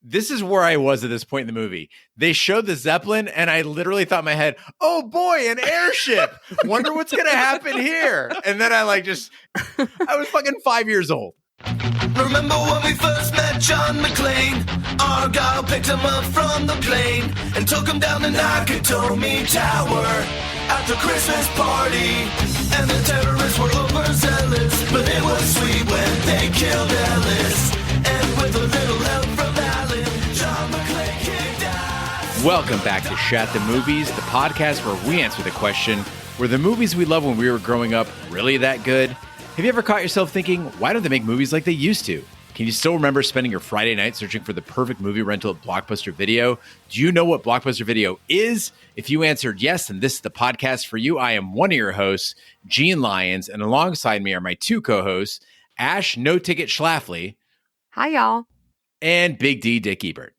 This is where I was at this point in the movie. They showed the Zeppelin, and I literally thought in my head, oh boy, an airship. Wonder what's going to happen here. And then I was fucking 5 years old. Remember when we first met John McClane? Argyle picked him up from the plane and took him down the Nakatomi Tower at the Christmas party. And the terrorists were overzealous, but it was sweet when they killed Ellis. And with a little help from Alan, John McClane kicked ass. Welcome back to Shat The Movies, the podcast where we answer the question, were the movies we loved when we were growing up really that good? Have you ever caught yourself thinking, why don't they make movies like they used to? Can you still remember spending your Friday night searching for the perfect movie rental at Blockbuster Video? Do you know what Blockbuster Video is? If you answered yes, then this is the podcast for you. I am one of your hosts, Gene Lyons, and alongside me are my two co-hosts, Ash No Ticket Schlafly. Hi, y'all. And Big D Dick Ebert.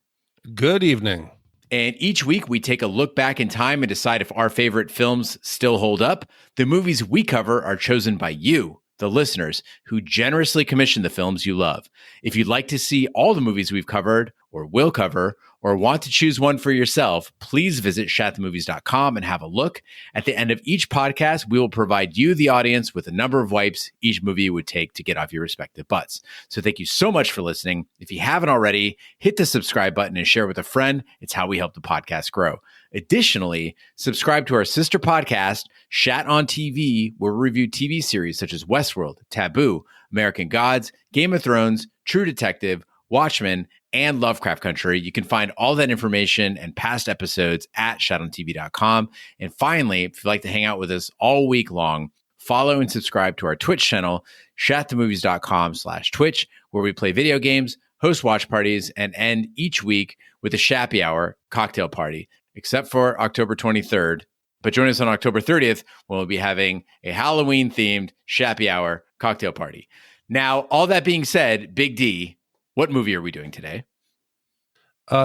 Good evening. And each week we take a look back in time and decide if our favorite films still hold up. The movies we cover are chosen by you, the listeners, who generously commission the films you love. If you'd like to see all the movies we've covered or will cover, or want to choose one for yourself, please visit shatthemovies.com and have a look. At the end of each podcast, we will provide you, the audience, with a number of wipes each movie would take to get off your respective butts. So thank you so much for listening. If you haven't already, hit the subscribe button and share with a friend. It's how we help the podcast grow. Additionally, subscribe to our sister podcast, Shat on TV, where we review TV series such as Westworld, Taboo, American Gods, Game of Thrones, True Detective, Watchmen, and Lovecraft Country. You can find all that information and past episodes at shatontv.com. And finally, if you'd like to hang out with us all week long, follow and subscribe to our Twitch channel, shatthemovies.com/Twitch, where we play video games, host watch parties, and end each week with a Shappy Hour cocktail party, except for October 23rd. But join us on October 30th when we'll be having a Halloween-themed Shappy Hour cocktail party. Now, all that being said, Big D, what movie are we doing today?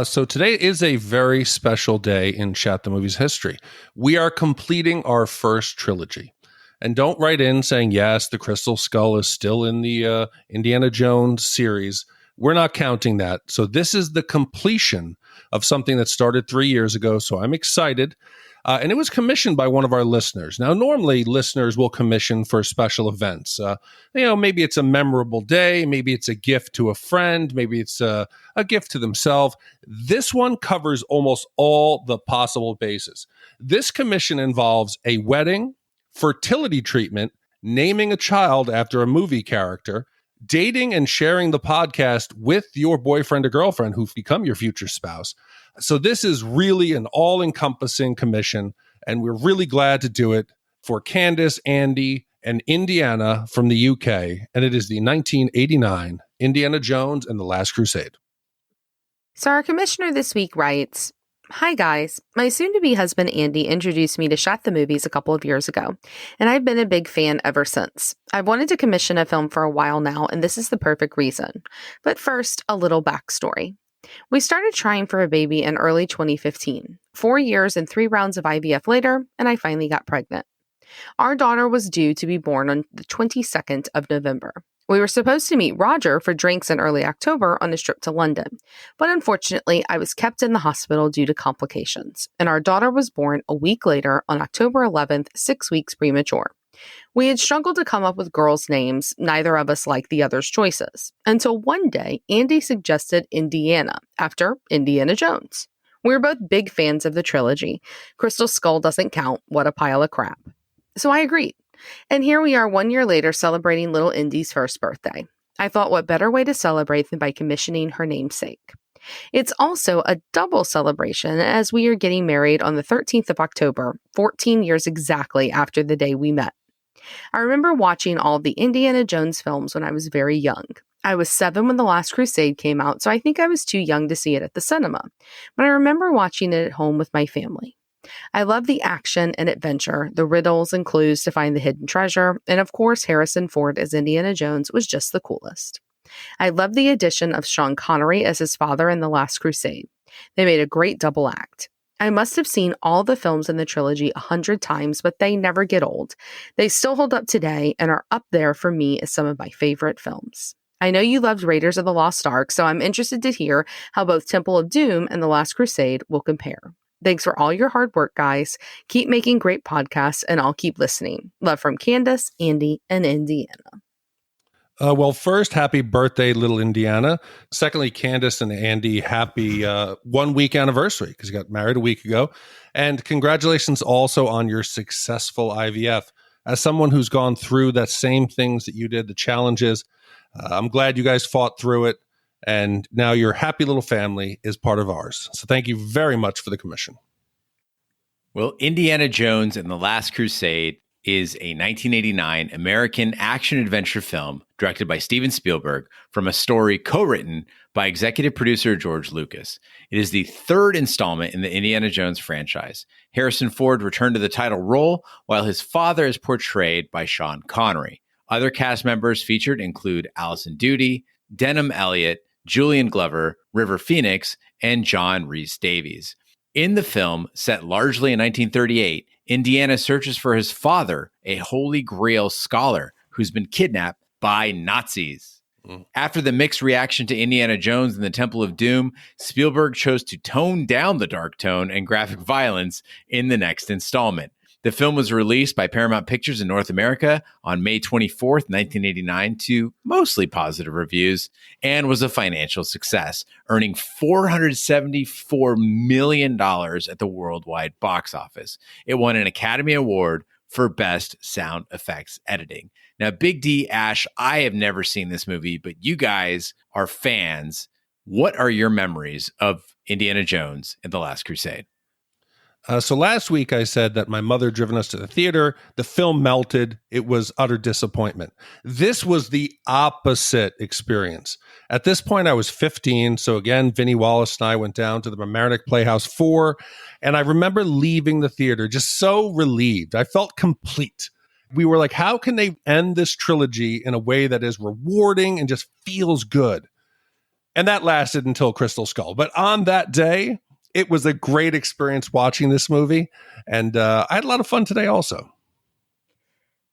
So today is a very special day in Shat The Movies history. We are completing our first trilogy. And don't write in saying, yes, the Crystal Skull is still in the Indiana Jones series. We're not counting that. So this is the completion of something that started 3 years ago. So I'm excited. And it was commissioned by one of our listeners. Now, normally listeners will commission for special events. Maybe it's a memorable day. Maybe it's a gift to a friend. Maybe it's a gift to themselves. This one covers almost all the possible bases. This commission involves a wedding, fertility treatment, naming a child after a movie character, dating and sharing the podcast with your boyfriend or girlfriend who've become your future spouse. So this is really an all-encompassing commission, and we're really glad to do it for Candace, Andy, and Indiana from the UK, and it is the 1989 Indiana Jones and the Last Crusade. So our commissioner this week writes, "Hi guys, my soon-to-be husband Andy introduced me to Shat The Movies a couple of years ago, and I've been a big fan ever since. I've wanted to commission a film for a while now, and this is the perfect reason. But first, a little backstory. We started trying for a baby in early 2015. 4 years and 3 rounds of IVF later, and I finally got pregnant. Our daughter was due to be born on the 22nd of November. We were supposed to meet Roger for drinks in early October on his trip to London, but unfortunately, I was kept in the hospital due to complications, and our daughter was born a week later on October 11th, 6 weeks premature. We had struggled to come up with girls' names, neither of us liked the other's choices, until one day Andy suggested Indiana, after Indiana Jones. We were both big fans of the trilogy. Crystal Skull doesn't count, what a pile of crap. So I agreed. And here we are 1 year later celebrating little Indy's first birthday. I thought what better way to celebrate than by commissioning her namesake. It's also a double celebration as we are getting married on the 13th of October, 14 years exactly after the day we met. I remember watching all the Indiana Jones films when I was very young. I was 7 when The Last Crusade came out, so I think I was too young to see it at the cinema. But I remember watching it at home with my family. I love the action and adventure, the riddles and clues to find the hidden treasure, and of course Harrison Ford as Indiana Jones was just the coolest. I love the addition of Sean Connery as his father in The Last Crusade. They made a great double act. I must have seen all the films in the trilogy 100 times, but they never get old. They still hold up today and are up there for me as some of my favorite films. I know you loved Raiders of the Lost Ark, so I'm interested to hear how both Temple of Doom and The Last Crusade will compare. Thanks for all your hard work, guys. Keep making great podcasts, and I'll keep listening. Love from Candace, Andy, and Indiana. Well, first, happy birthday, little Indiana. Secondly, Candace and Andy, happy 1 week anniversary because you got married a week ago. And congratulations also on your successful IVF. As someone who's gone through that same things that you did, the challenges, I'm glad you guys fought through it. And now your happy little family is part of ours. So thank you very much for the commission. Well, Indiana Jones and the Last Crusade is a 1989 American action-adventure film directed by Steven Spielberg from a story co-written by executive producer George Lucas. It is the third installment in the Indiana Jones franchise. Harrison Ford returned to the title role, while his father is portrayed by Sean Connery. Other cast members featured include Allison Doody, Denham Elliott, Julian Glover, River Phoenix, and John Rhys-Davies. In the film, set largely in 1938, Indiana searches for his father, a Holy Grail scholar who's been kidnapped by Nazis. After the mixed reaction to Indiana Jones and the Temple of Doom, Spielberg chose to tone down the dark tone and graphic violence in the next installment. The film was released by Paramount Pictures in North America on May 24th, 1989, to mostly positive reviews, and was a financial success, earning $474 million at the worldwide box office. It won an Academy Award for Best Sound Effects Editing. Now, Big D, Ash, I have never seen this movie, but you guys are fans. What are your memories of Indiana Jones and the Last Crusade? So last week I said that my mother had driven us to the theater. The film melted. It was utter disappointment. This was the opposite experience. At this point, I was 15. So again, Vinnie Wallace and I went down to the Mamaroneck Playhouse 4. And I remember leaving the theater just so relieved. I felt complete. We were like, how can they end this trilogy in a way that is rewarding and just feels good? And that lasted until Crystal Skull. But on that day, it was a great experience watching this movie, and I had a lot of fun today also.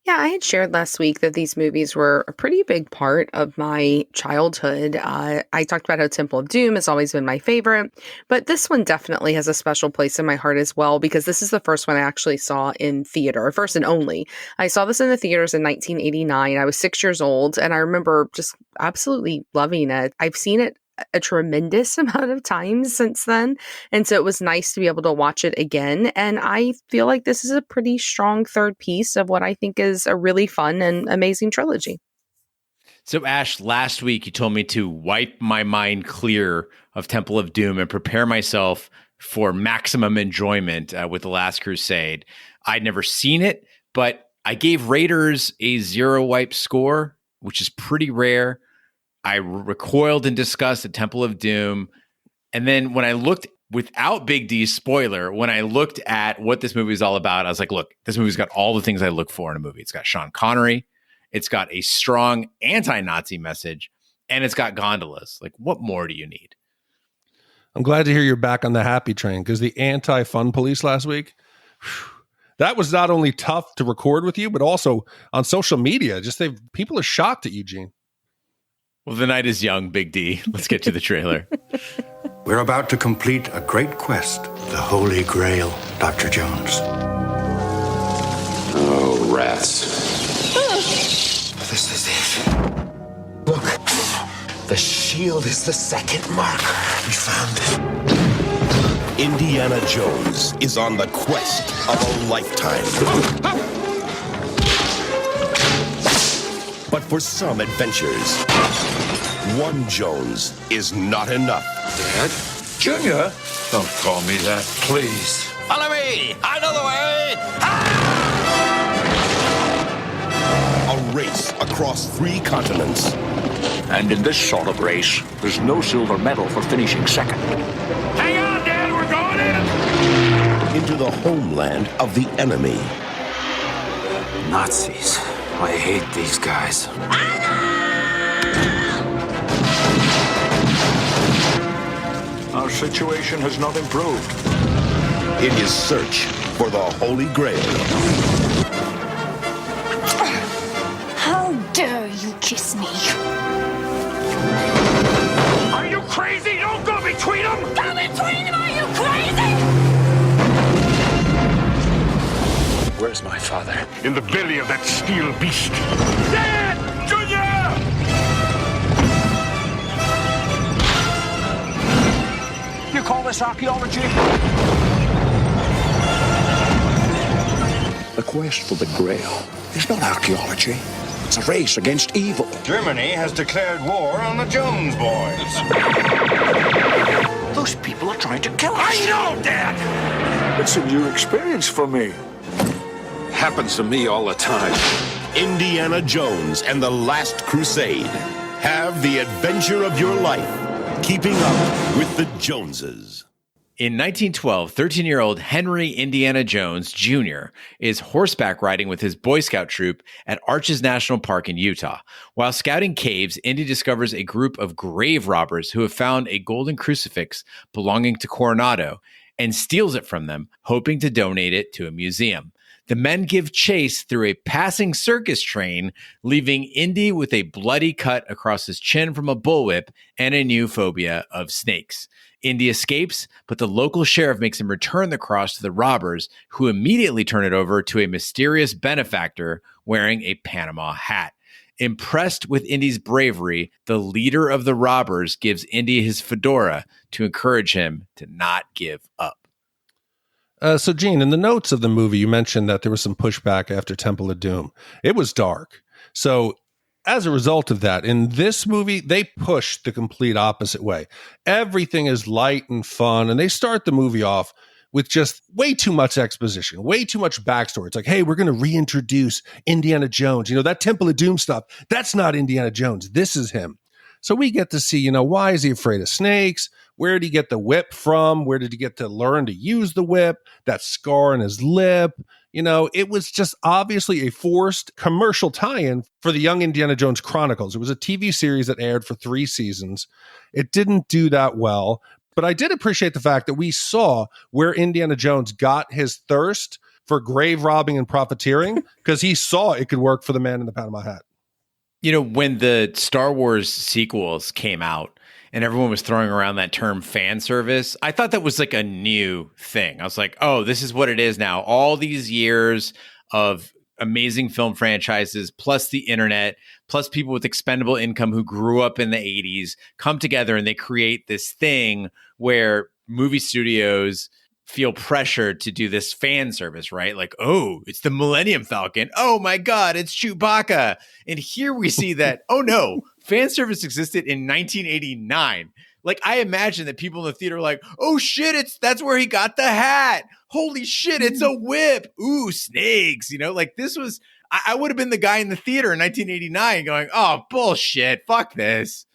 Yeah, I had shared last week that these movies were a pretty big part of my childhood. I talked about how Temple of Doom has always been my favorite, but this one definitely has a special place in my heart as well, because this is the first one I actually saw in theater, first and only. I saw this in the theaters in 1989. I was 6 years old, and I remember just absolutely loving it. I've seen it a tremendous amount of times since then. And so it was nice to be able to watch it again. And I feel like this is a pretty strong third piece of what I think is a really fun and amazing trilogy. So Ash, last week you told me to wipe my mind clear of Temple of Doom and prepare myself for maximum enjoyment with The Last Crusade. I'd never seen it, but I gave Raiders a 0 wipe score, which is pretty rare. I recoiled in disgust at Temple of Doom. And then when I looked, without Big D's spoiler, when I looked at what this movie is all about, I was like, look, this movie's got all the things I look for in a movie. It's got Sean Connery. It's got a strong anti-Nazi message. And it's got gondolas. Like, what more do you need? I'm glad to hear you're back on the happy train, because the anti-fun police last week, that was not only tough to record with you, but also on social media. People are shocked at you, Gene. Well, the night is young, Big D. Let's get to the trailer. We're about to complete a great quest, the Holy Grail, Dr. Jones. Oh, rats. This is it. Look, the shield is the second marker. We found it. Indiana Jones is on the quest of a lifetime. But for some adventures, one Jones is not enough. Dad? Junior? Don't call me that, please. Follow me! I know the way! A race across 3 continents. And in this sort of race, there's no silver medal for finishing second. Hang on, Dad, we're going in! Into the homeland of the enemy. Nazis. I hate these guys. Our situation has not improved. In his search for the Holy Grail. How dare you kiss me? crazy? Don't go between them! Go between them, are you crazy? Where's my father? In the belly of that steel beast. Dad! Junior! You call this archaeology? The quest for the Grail is not archaeology. It's a race against evil. Germany has declared war on the Jones boys. Those people are trying to kill us. I know, Dad! It's a new experience for me. Happens to me all the time. Indiana Jones and the Last Crusade. Have the adventure of your life, keeping up with the Joneses. In 1912, 13-year-old Henry Indiana Jones Jr. is horseback riding with his Boy Scout troop at Arches National Park in Utah. While scouting caves, Indy discovers a group of grave robbers who have found a golden crucifix belonging to Coronado and steals it from them, hoping to donate it to a museum. The men give chase through a passing circus train, leaving Indy with a bloody cut across his chin from a bullwhip and a new phobia of snakes. Indy escapes, but the local sheriff makes him return the cross to the robbers, who immediately turn it over to a mysterious benefactor wearing a Panama hat. Impressed with Indy's bravery, the leader of the robbers gives Indy his fedora to encourage him to not give up. So, Gene, in the notes of the movie, you mentioned that there was some pushback after Temple of Doom. It was dark. So, as a result of that, in this movie, they push the complete opposite way. Everything is light and fun, and they start the movie off with just way too much exposition, way too much backstory. It's like, hey, we're going to reintroduce Indiana Jones. You know, that Temple of Doom stuff, that's not Indiana Jones. This is him. So we get to see, you know, why is he afraid of snakes? Where did he get the whip from? Where did he get to learn to use the whip? That scar on his lip. You know, it was just obviously a forced commercial tie-in for the Young Indiana Jones Chronicles. It was a TV series that aired for 3 seasons. It didn't do that well, but I did appreciate the fact that we saw where Indiana Jones got his thirst for grave robbing and profiteering, because he saw it could work for the man in the Panama hat. You know, when the Star Wars sequels came out and everyone was throwing around that term fan service, I thought that was like a new thing. I was like, oh, this is what it is now. All these years of amazing film franchises, plus the internet, plus people with expendable income who grew up in the 80s come together and they create this thing where movie studios feel pressured to do this fan service, right? Like, oh, it's the Millennium Falcon. Oh my God, it's Chewbacca. And here we see that, oh no, fan service existed in 1989. Like, I imagine that people in the theater are like, oh shit, that's where he got the hat. Holy shit, it's a whip. Ooh, snakes. You know, like this was, I would have been the guy in the theater in 1989 going, oh, bullshit, fuck this.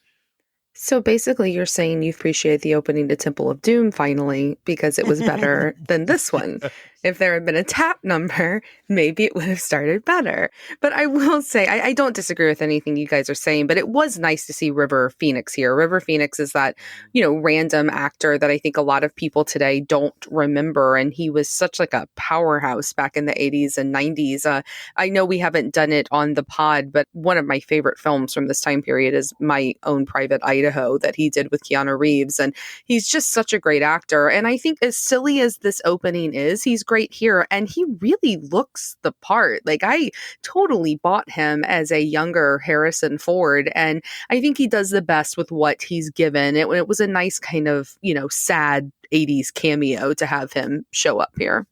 So basically, you're saying you appreciate the opening to Temple of Doom finally because it was better than this one. If there had been a tap number, maybe it would have started better. But I will say, I don't disagree with anything you guys are saying, but it was nice to see River Phoenix here. River Phoenix is that, you know, random actor that I think a lot of people today don't remember. And he was such like a powerhouse back in the 80s and 90s. I know we haven't done it on the pod, but one of my favorite films from this time period is My Own Private Idaho that he did with Keanu Reeves. And he's just such a great actor. And I think as silly as this opening is, he's great here. And he really looks the part. Like, I totally bought him as a younger Harrison Ford. And I think he does the best with what he's given. It was a nice kind of, you know, sad 80s cameo to have him show up here.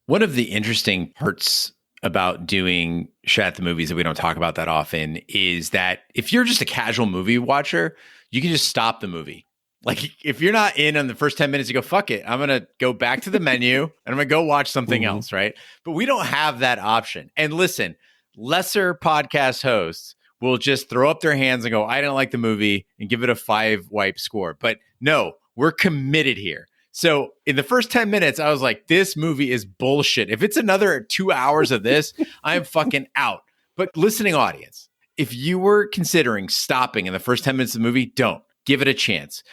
One of the interesting parts about doing Shat the Movies that we don't talk about that often is that if you're just a casual movie watcher, you can just stop the movie. Like, if you're not in on the first 10 minutes, you go, fuck it. I'm going to go back to the menu and I'm going to go watch something else, right? But we don't have that option. And listen, lesser podcast hosts will just throw up their hands and go, I didn't like the movie, and give it a 5-wipe score. But no, we're committed here. So in the first 10 minutes, I was like, this movie is bullshit. If it's another 2 hours of this, I am fucking out. But listening audience, if you were considering stopping in the first 10 minutes of the movie, don't. Give it a chance.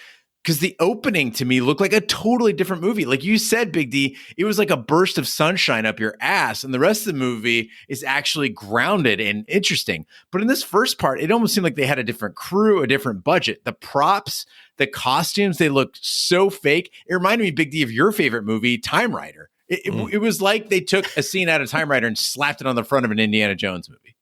because the opening to me looked like a totally different movie. Like you said, Big D, it was like a burst of sunshine up your ass. And the rest of the movie is actually grounded and interesting. But in this first part, it almost seemed like they had a different crew, a different budget. The props, the costumes, they looked so fake. It reminded me, Big D, of your favorite movie, Time Rider. It was like they took a scene out of Time Rider and slapped it on the front of an Indiana Jones movie.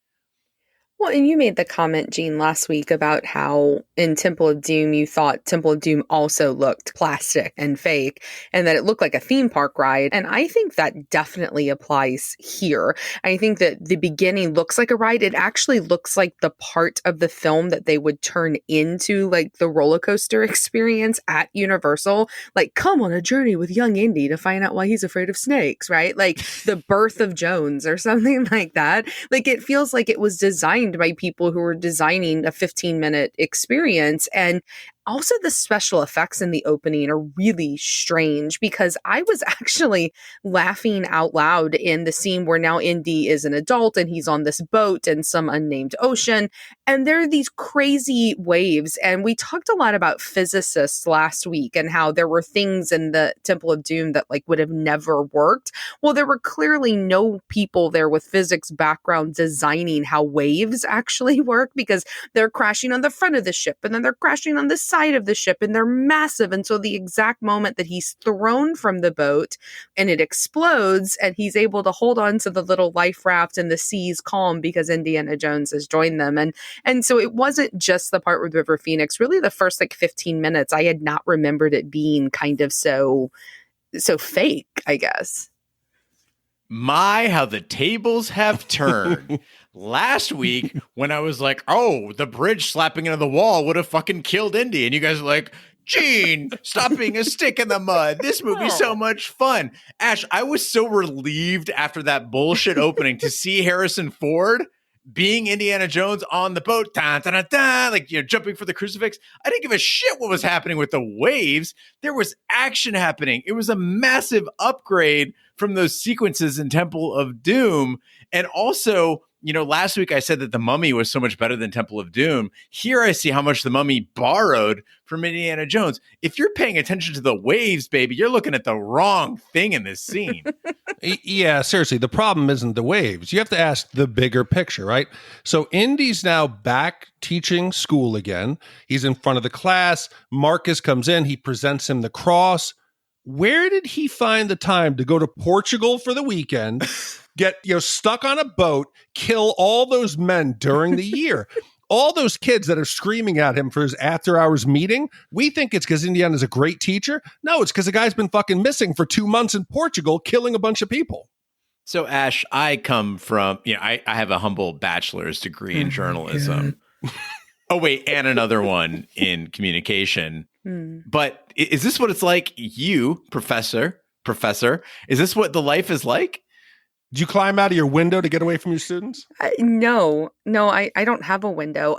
Well, and you made the comment, Gene, last week about how in Temple of Doom, you thought Temple of Doom also looked plastic and fake and that it looked like a theme park ride. And I think that definitely applies here. I think that the beginning looks like a ride. It actually looks like the part of the film that they would turn into like the roller coaster experience at Universal. Like, come on a journey with young Indy to find out why he's afraid of snakes, right? Like the birth of Jones or something like that. Like it feels like it was designed by people who were designing a 15-minute experience. And also the special effects in the opening are really strange because I was actually laughing out loud in the scene where now Indy is an adult and he's on this boat in some unnamed ocean. And there are these crazy waves. And we talked a lot about physicists last week and how there were things in the Temple of Doom that like would have never worked. Well, there were clearly no people there with physics background designing how waves actually work because they're crashing on the front of the ship and then they're crashing on the side of the ship and they're massive. And so the exact moment that he's thrown from the boat and it explodes and he's able to hold on to the little life raft and the sea's calm because Indiana Jones has joined them. And so it wasn't just the part with River Phoenix. Really the first like 15 minutes, I had not remembered it being kind of so fake, I guess. My, how the tables have turned. Last week, when I was like, oh, the bridge slapping into the wall would have fucking killed Indy. And you guys are like, Gene, stop being a stick in the mud. This movie's so much fun. Ash, I was so relieved after that bullshit opening to see Harrison Ford being Indiana Jones on the boat, like, jumping for the crucifix. I didn't give a shit what was happening with the waves. There was action happening. It was a massive upgrade from those sequences in Temple of Doom. And also, last week I said that The Mummy was so much better than Temple of Doom. Here I see how much The Mummy borrowed from Indiana Jones. If you're paying attention to the waves, baby, you're looking at the wrong thing in this scene. Yeah, seriously, the problem isn't the waves. You have to ask the bigger picture, right? So Indy's now back teaching school again. He's in front of the class. Marcus comes in. He presents him the cross. Where did he find the time to go to Portugal for the weekend, get stuck on a boat, kill all those men during the year? All those kids that are screaming at him for his after-hours meeting, we think it's because Indiana's a great teacher. No, it's because the guy's been fucking missing for 2 months in Portugal, killing a bunch of people. So, Ash, I come from, I have a humble bachelor's degree in journalism. Oh, wait, and another one in communication. But is this what it's like, you, professor, is this what the life is like? Did you climb out of your window to get away from your students? No, I don't have a window.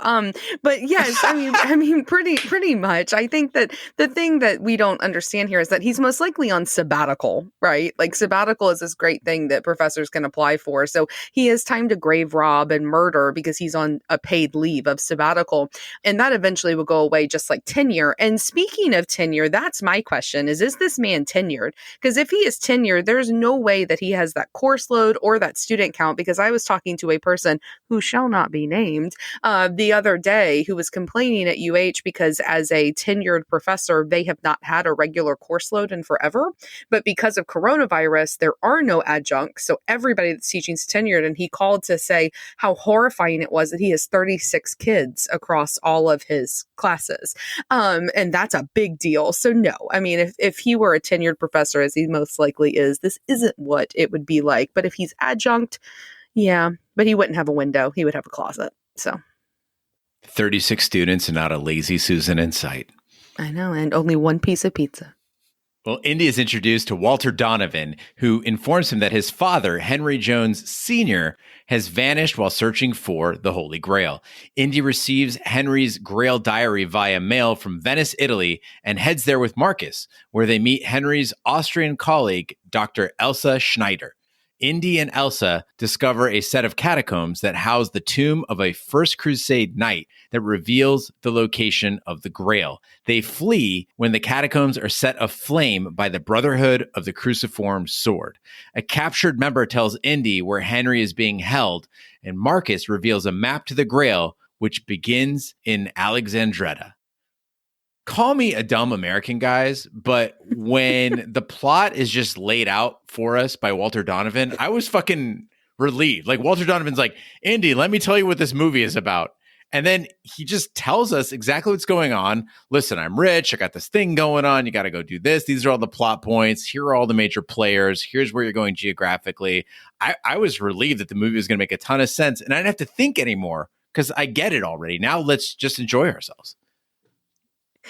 But yes, I mean, pretty much. I think that the thing that we don't understand here is that he's most likely on sabbatical, right? Like sabbatical is this great thing that professors can apply for. So he has time to grave rob and murder because he's on a paid leave of sabbatical. And that eventually will go away just like tenure. And speaking of tenure, that's my question is this man tenured? Because if he is tenured, there's no way that he has that course load or that student count, because I was talking to a person who shall not be named the other day who was complaining at UH because as a tenured professor, they have not had a regular course load in forever. But because of coronavirus, there are no adjuncts. So everybody that's teaching is tenured. And he called to say how horrifying it was that he has 36 kids across all of his classes. And that's a big deal. So no, I mean, if he were a tenured professor, as he most likely is, this isn't what it would be like. But if he's adjunct, yeah, but he wouldn't have a window. He would have a closet. So 36 students and not a lazy Susan in sight. I know. And only one piece of pizza. Well, Indy is introduced to Walter Donovan, who informs him that his father, Henry Jones Sr., has vanished while searching for the Holy Grail. Indy receives Henry's Grail diary via mail from Venice, Italy, and heads there with Marcus, where they meet Henry's Austrian colleague, Dr. Elsa Schneider. Indy and Elsa discover a set of catacombs that house the tomb of a First Crusade knight that reveals the location of the Grail. They flee when the catacombs are set aflame by the Brotherhood of the Cruciform Sword. A captured member tells Indy where Henry is being held, and Marcus reveals a map to the Grail, which begins in Alexandretta. Call me a dumb American, guys, but when the plot is just laid out for us by Walter Donovan, I was fucking relieved. Like, Walter Donovan's like, Indy, let me tell you what this movie is about. And then he just tells us exactly what's going on. Listen, I'm rich. I got this thing going on. You got to go do this. These are all the plot points. Here are all the major players. Here's where you're going geographically. I was relieved that the movie was going to make a ton of sense, and I didn't have to think anymore because I get it already. Now let's just enjoy ourselves.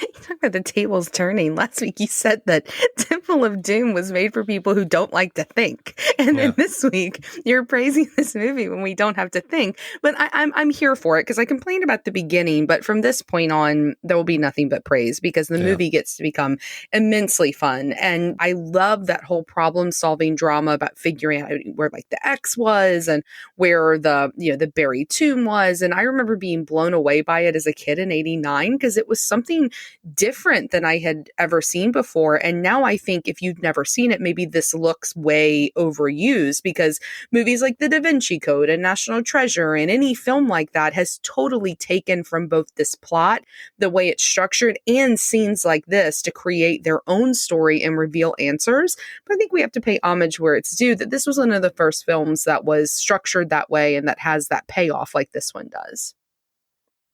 You talk about the tables turning. Last week you said that Temple of Doom was made for people who don't like to think. And then this week you're praising this movie when we don't have to think. But I'm here for it because I complained about the beginning. But from this point on, there will be nothing but praise because the movie gets to become immensely fun. And I love that whole problem solving drama about figuring out where like the X was and where the buried tomb was. And I remember being blown away by it as a kid in '89 because it was something different than I had ever seen before. And now I think if you've never seen it, maybe this looks way overused because movies like The Da Vinci Code and National Treasure and any film like that has totally taken from both this plot, the way it's structured, and scenes like this to create their own story and reveal answers. But I think we have to pay homage where it's due, that this was one of the first films that was structured that way and that has that payoff like this one does.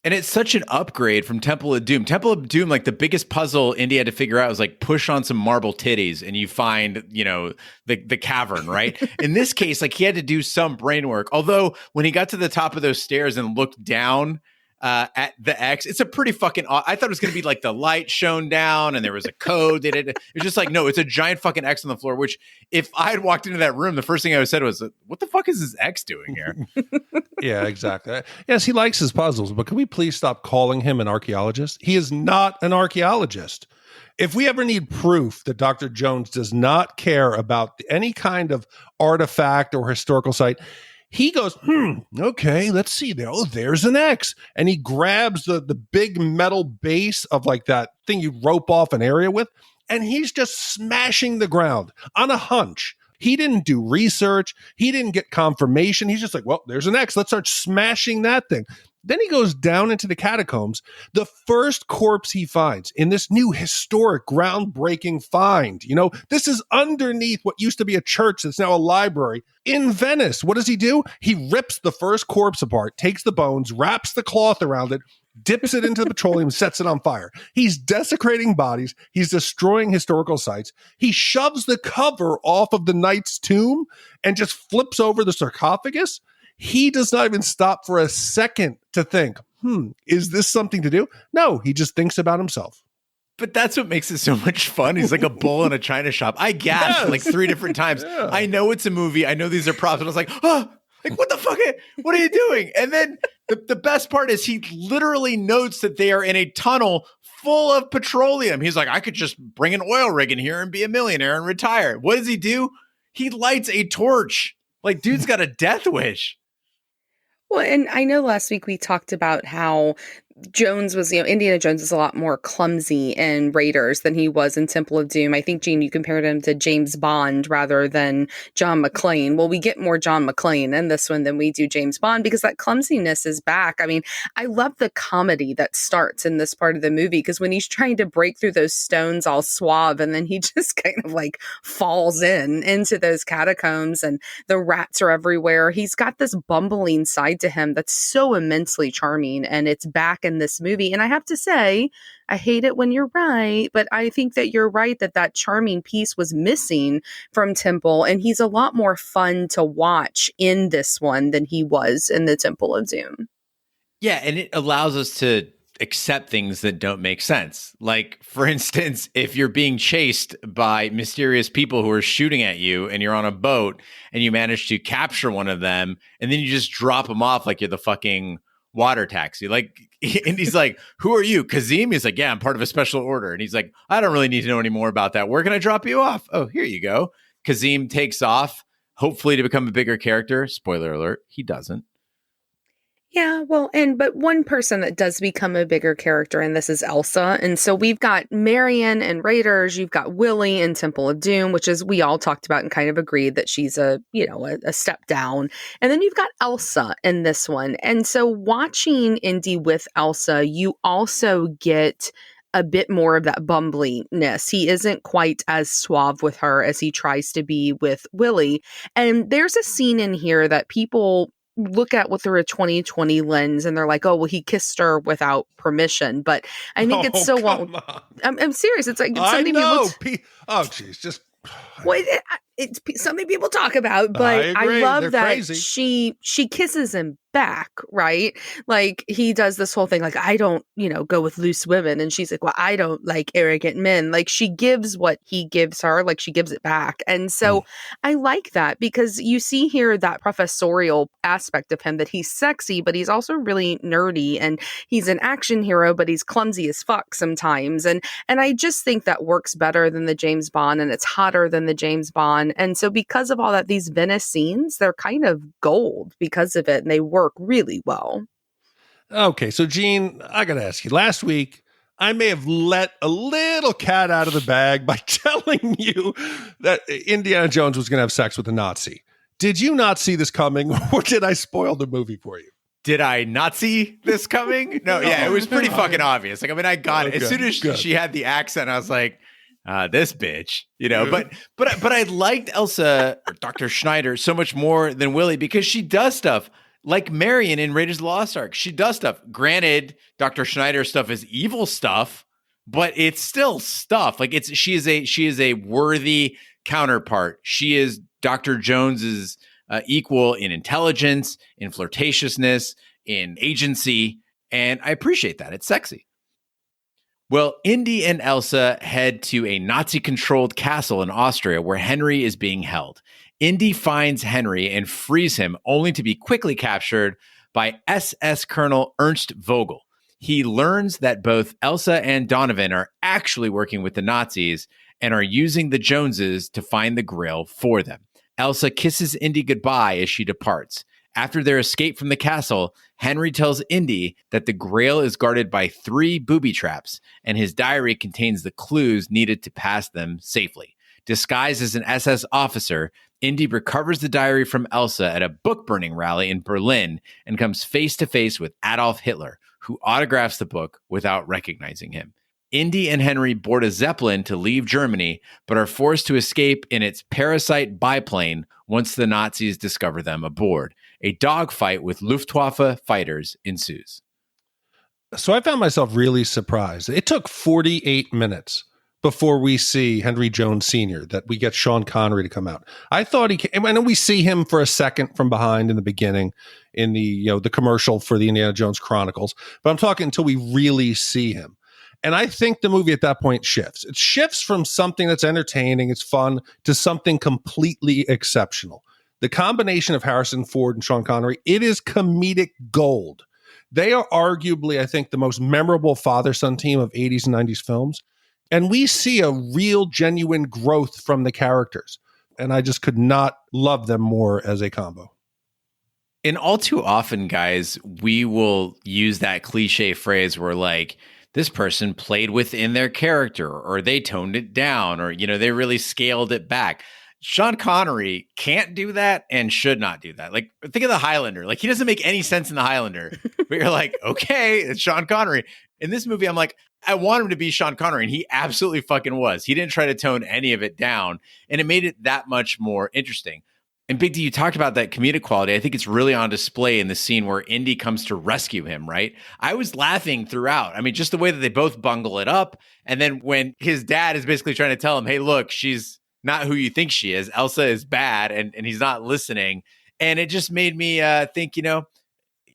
And it's such an upgrade from Temple of Doom. Temple of Doom, like the biggest puzzle Indy had to figure out was like push on some marble titties and you find, the cavern, right? In this case, like he had to do some brain work. Although when he got to the top of those stairs and looked down at the X, it's a pretty fucking, I thought it was going to be like the light shone down and there was a code. It's just like, no, it's a giant fucking X on the floor, which if I had walked into that room, the first thing I would have said was, what the fuck is this X doing here? Yeah, exactly. Yes, he likes his puzzles, but can we please stop calling him an archaeologist? He is not an archaeologist. If we ever need proof that Dr. Jones does not care about any kind of artifact or historical site, he goes, okay, let's see there. Oh, there's an X. And he grabs the big metal base of like that thing you rope off an area with, and he's just smashing the ground on a hunch. He didn't do research. He didn't get confirmation. He's just like, well, there's an X. Let's start smashing that thing. Then he goes down into the catacombs. The first corpse he finds in this new historic, groundbreaking find, this is underneath what used to be a church that's now a library in Venice. What does he do? He rips the first corpse apart, takes the bones, wraps the cloth around it, dips it into the petroleum, sets it on fire. He's desecrating bodies. He's destroying historical sites. He shoves the cover off of the knight's tomb and just flips over the sarcophagus. He does not even stop for a second to think, is this something to do? No, he just thinks about himself. But that's what makes it so much fun. He's like a bull in a china shop. I gasped like 3 different times. Yeah. I know it's a movie. I know these are props. And I was like, what the fuck? What are you doing? And then the best part is he literally notes that they are in a tunnel full of petroleum. He's like, I could just bring an oil rig in here and be a millionaire and retire. What does he do? He lights a torch. Like, dude's got a death wish. Well, and I know last week we talked about how Jones was, Indiana Jones is a lot more clumsy in Raiders than he was in Temple of Doom. I think, Gene, you compared him to James Bond rather than John McClane. Well, we get more John McClane in this one than we do James Bond because that clumsiness is back. I mean, I love the comedy that starts in this part of the movie because when he's trying to break through those stones all suave and then he just kind of like falls into those catacombs and the rats are everywhere. He's got this bumbling side to him that's so immensely charming, and it's back in this movie. And I have to say, I hate it when you're right, but I think that you're right that charming piece was missing from Temple, and he's a lot more fun to watch in this one than he was in the Temple of Doom. Yeah, and it allows us to accept things that don't make sense. Like, for instance, if you're being chased by mysterious people who are shooting at you and you're on a boat and you manage to capture one of them and then you just drop them off like you're the fucking water taxi. Like, and he's like, who are you? Kazim? He's like, yeah, I'm part of a special order. And he's like, I don't really need to know any more about that. Where can I drop you off? Oh, here you go. Kazim takes off, hopefully to become a bigger character. Spoiler alert, he doesn't. Yeah, well, but one person that does become a bigger character in this is Elsa. And so we've got Marion in Raiders, you've got Willie in Temple of Doom, which is we all talked about and kind of agreed that she's a step down. And then you've got Elsa in this one. And so watching Indy with Elsa, you also get a bit more of that bumbliness. He isn't quite as suave with her as he tries to be with Willie. And there's a scene in here that people look at with through a 2020 lens and they're like, oh, well, he kissed her without permission. But I think it's so well. I'm serious. It's like it's something just well, it's something people talk about, but I love They're that crazy. She kisses him back, right? Like he does this whole thing like, I don't, go with loose women. And she's like, well, I don't like arrogant men. Like she gives what he gives her, like she gives it back. And so I like that because you see here that professorial aspect of him that he's sexy, but he's also really nerdy and he's an action hero, but he's clumsy as fuck sometimes. And I just think that works better than the James Bond and it's hotter than the James Bond. And so because of all that, these Venice scenes, they're kind of gold because of it and they work really well. Okay, so Gene, I gotta ask you, last week I may have let a little cat out of the bag by telling you that Indiana Jones was gonna have sex with a Nazi. Did you not see this coming, or did I spoil the movie for you? Did I not see this coming? No, yeah, it was pretty fucking obvious. Like, I mean, I got it. As soon as she had the accent, I was like, this bitch, but I liked Elsa, or Dr. Schneider, so much more than Willie because she does stuff like Marion in Raiders of the Lost Ark. She does stuff. Granted, Dr. Schneider stuff is evil stuff, but it's still stuff. Like she is a worthy counterpart. She is Dr. Jones's equal in intelligence, in flirtatiousness, in agency, and I appreciate that. It's sexy. Well, Indy and Elsa head to a Nazi-controlled castle in Austria where Henry is being held. Indy finds Henry and frees him, only to be quickly captured by SS Colonel Ernst Vogel. He learns that both Elsa and Donovan are actually working with the Nazis and are using the Joneses to find the Grail for them. Elsa kisses Indy goodbye as she departs. After their escape from the castle, Henry tells Indy that the Grail is guarded by 3 booby traps, and his diary contains the clues needed to pass them safely. Disguised as an SS officer, Indy recovers the diary from Elsa at a book-burning rally in Berlin and comes face-to-face with Adolf Hitler, who autographs the book without recognizing him. Indy and Henry board a Zeppelin to leave Germany, but are forced to escape in its parasite biplane once the Nazis discover them aboard. A dogfight with Luftwaffe fighters ensues. So I found myself really surprised. It took 48 minutes before we see Henry Jones Sr., that we get Sean Connery to come out. I thought he came, and we see him for a second from behind in the beginning in the commercial for the Indiana Jones Chronicles, but I'm talking until we really see him. And I think the movie at that point shifts. It shifts from something that's entertaining, it's fun, to something completely exceptional. The combination of Harrison Ford and Sean Connery, it is comedic gold. They are arguably, I think, the most memorable father-son team of 80s and 90s films. And we see a real, genuine growth from the characters. And I just could not love them more as a combo. And all too often, guys, we will use that cliche phrase where like, this person played within their character, or they toned it down, or, they really scaled it back. Sean Connery can't do that and should not do that. Like, think of the Highlander. Like, he doesn't make any sense in the Highlander, but you're like, okay, it's Sean Connery. In this movie, I'm like, I want him to be Sean Connery, and he absolutely fucking was. He didn't try to tone any of it down, and it made it that much more interesting. And Big D, you talked about that comedic quality. I think it's really on display in the scene where Indy comes to rescue him, right? I was laughing throughout. I mean, just the way that they both bungle it up. And then when his dad is basically trying to tell him, hey, look, she's not who you think she is. Elsa is bad, and he's not listening. And it just made me think,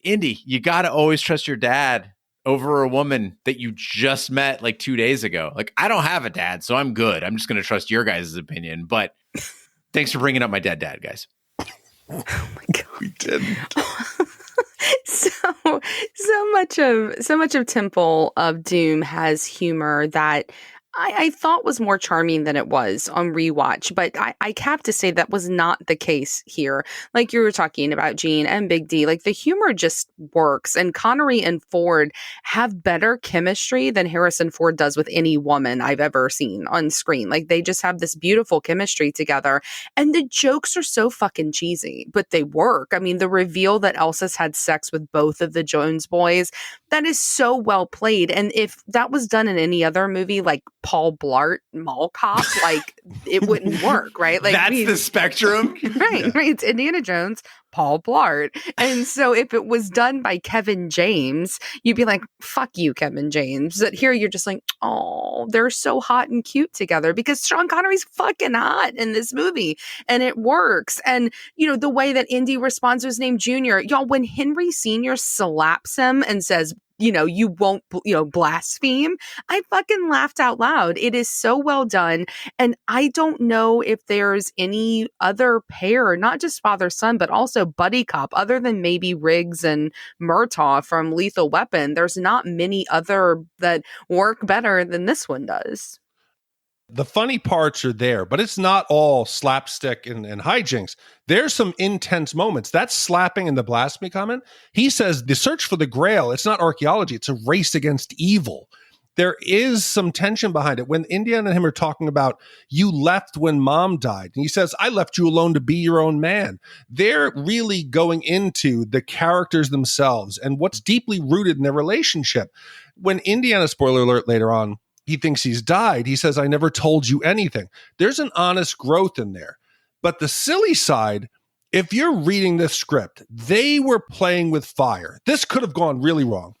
Indy, you got to always trust your dad over a woman that you just met like 2 days ago. Like, I don't have a dad, so I'm good. I'm just going to trust your guys' opinion. But thanks for bringing up my dad, guys. Oh my God. We didn't. So much of Temple of Doom has humor that I thought was more charming than it was on rewatch, but I have to say that was not the case here. Like you were talking about Gene and Big D, like the humor just works, and Connery and Ford have better chemistry than Harrison Ford does with any woman I've ever seen on screen. Like they just have this beautiful chemistry together, and the jokes are so fucking cheesy, but they work. I mean, the reveal that Elsa's had sex with both of the Jones boys, that is so well played. And if that was done in any other movie, like Paul Blart Mall Cop, like it wouldn't work, right? Like that's the spectrum. Right. It's Indiana Jones, Paul Blart. And so if it was done by Kevin James, you'd be like, fuck you, Kevin James. But here you're just like, oh, they're so hot and cute together, because Sean Connery's fucking hot in this movie and it works. And, you know, the way that Indy responds to his name Junior, y'all, when Henry Sr. slaps him and says, you know, you won't, blaspheme, I fucking laughed out loud. It is so well done. And I don't know if there's any other pair, not just father-son, but also buddy cop, other than maybe Riggs and Murtaugh from Lethal Weapon. There's not many other that work better than this one does. The funny parts are there, but it's not all slapstick and hijinks. There's some intense moments. That slapping and the blasphemy comment, he says the search for the Grail, it's not archaeology, it's a race against evil. There is some tension behind it. When Indiana and him are talking about, you left when mom died, and he says, I left you alone to be your own man. They're really going into the characters themselves and what's deeply rooted in their relationship. When Indiana, spoiler alert later on, he thinks he's died, he says, I never told you anything. There's an honest growth in there. But the silly side, if you're reading this script, they were playing with fire. This could have gone really wrong.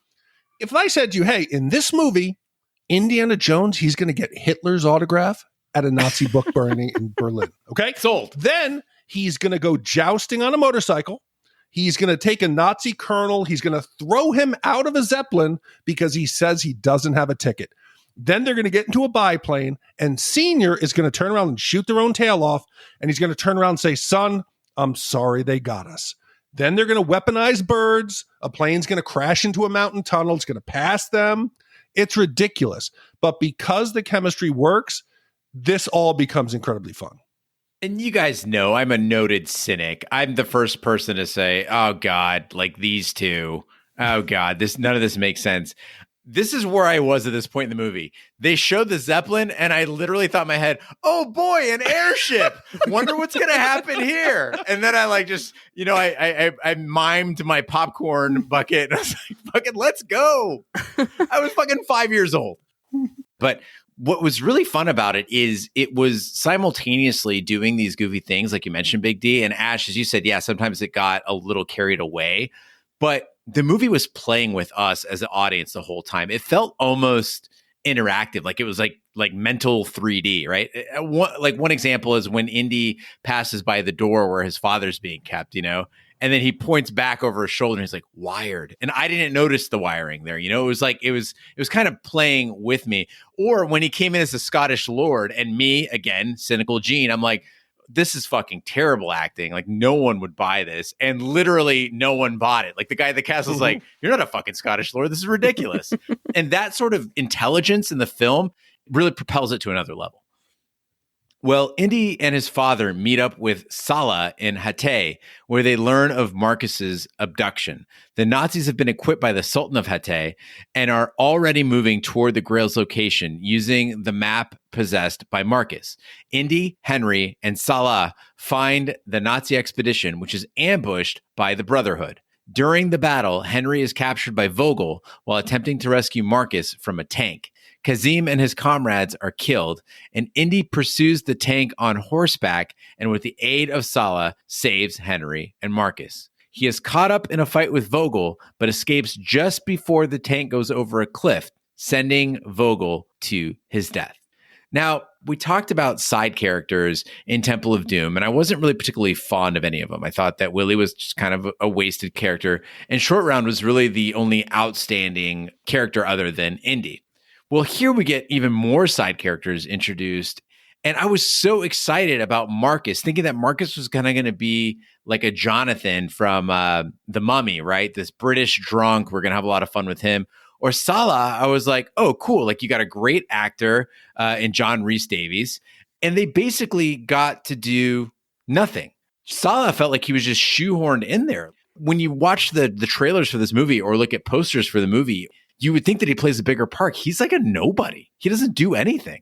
If I said to you, hey, in this movie, Indiana Jones, he's going to get Hitler's autograph at a Nazi book burning in Berlin. Okay? Sold. Then he's going to go jousting on a motorcycle. He's going to take a Nazi colonel. He's going to throw him out of a Zeppelin because he says he doesn't have a ticket. Then they're going to get into a biplane, and Senior is going to turn around and shoot their own tail off, and he's going to turn around and say, son, I'm sorry they got us. Then they're going to weaponize birds. A plane's going to crash into a mountain tunnel. It's going to pass them. It's ridiculous. But because the chemistry works, this all becomes incredibly fun. And you guys know I'm a noted cynic. I'm the first person to say, oh, God, like these two. Oh, God, none of this makes sense. This is where I was at this point in the movie. They showed the Zeppelin, and I literally thought in my head, oh boy, an airship. Wonder what's going to happen here. And then I like just, I mimed my popcorn bucket. And I was like, fucking, let's go. I was fucking 5 years old. But what was really fun about it is it was simultaneously doing these goofy things, like you mentioned, Big D. And Ash, as you said, yeah, sometimes it got a little carried away. But the movie was playing with us as an audience the whole time. It felt almost interactive, like it was like mental 3D, right? One example is when Indy passes by the door where his father's being kept, and then he points back over his shoulder and he's like, wired. And I didn't notice the wiring there. It was like, it was kind of playing with me. Or when he came in as a Scottish lord, and me, again, cynical Gene, I'm like, this is fucking terrible acting. Like, no one would buy this. And literally no one bought it. Like, the guy at the castle's like, you're not a fucking Scottish lord. This is ridiculous. And that sort of intelligence in the film really propels it to another level. Well, Indy and his father meet up with Salah in Hatay, where they learn of Marcus's abduction. The Nazis have been equipped by the Sultan of Hatay and are already moving toward the Grail's location using the map possessed by Marcus. Indy, Henry, and Salah find the Nazi expedition, which is ambushed by the Brotherhood. During the battle, Henry is captured by Vogel while attempting to rescue Marcus from a tank. Kazim and his comrades are killed, and Indy pursues the tank on horseback and with the aid of Salah saves Henry and Marcus. He is caught up in a fight with Vogel, but escapes just before the tank goes over a cliff, sending Vogel to his death. Now, we talked about side characters in Temple of Doom, and I wasn't really particularly fond of any of them. I thought that Willie was just kind of a wasted character, and Short Round was really the only outstanding character other than Indy. Well, here we get even more side characters introduced. And I was so excited about Marcus, thinking that Marcus was kind of going to be like a Jonathan from The Mummy, right? This British drunk. We're going to have a lot of fun with him. Or Salah, I was like, oh, cool. Like you got a great actor in John Rhys-Davies, and they basically got to do nothing. Salah felt like he was just shoehorned in there. When you watch the trailers for this movie or look at posters for the movie, you would think that he plays a bigger part. He's like a nobody. He doesn't do anything.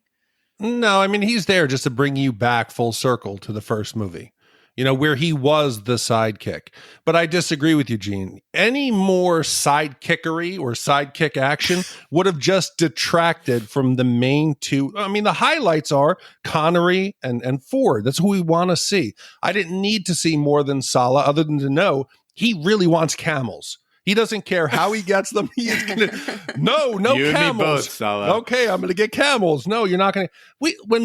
No, I mean, he's there just to bring you back full circle to the first movie, where he was the sidekick. But I disagree with you, Gene. Any more sidekickery or sidekick action would have just detracted from the main two. I mean, the highlights are Connery and Ford. That's who we want to see. I didn't need to see more than Salah other than to know he really wants camels. He doesn't care how he gets them. He is gonna, no you camels. And me both, Salah. Okay, I'm going to get camels. No, you're not going to. When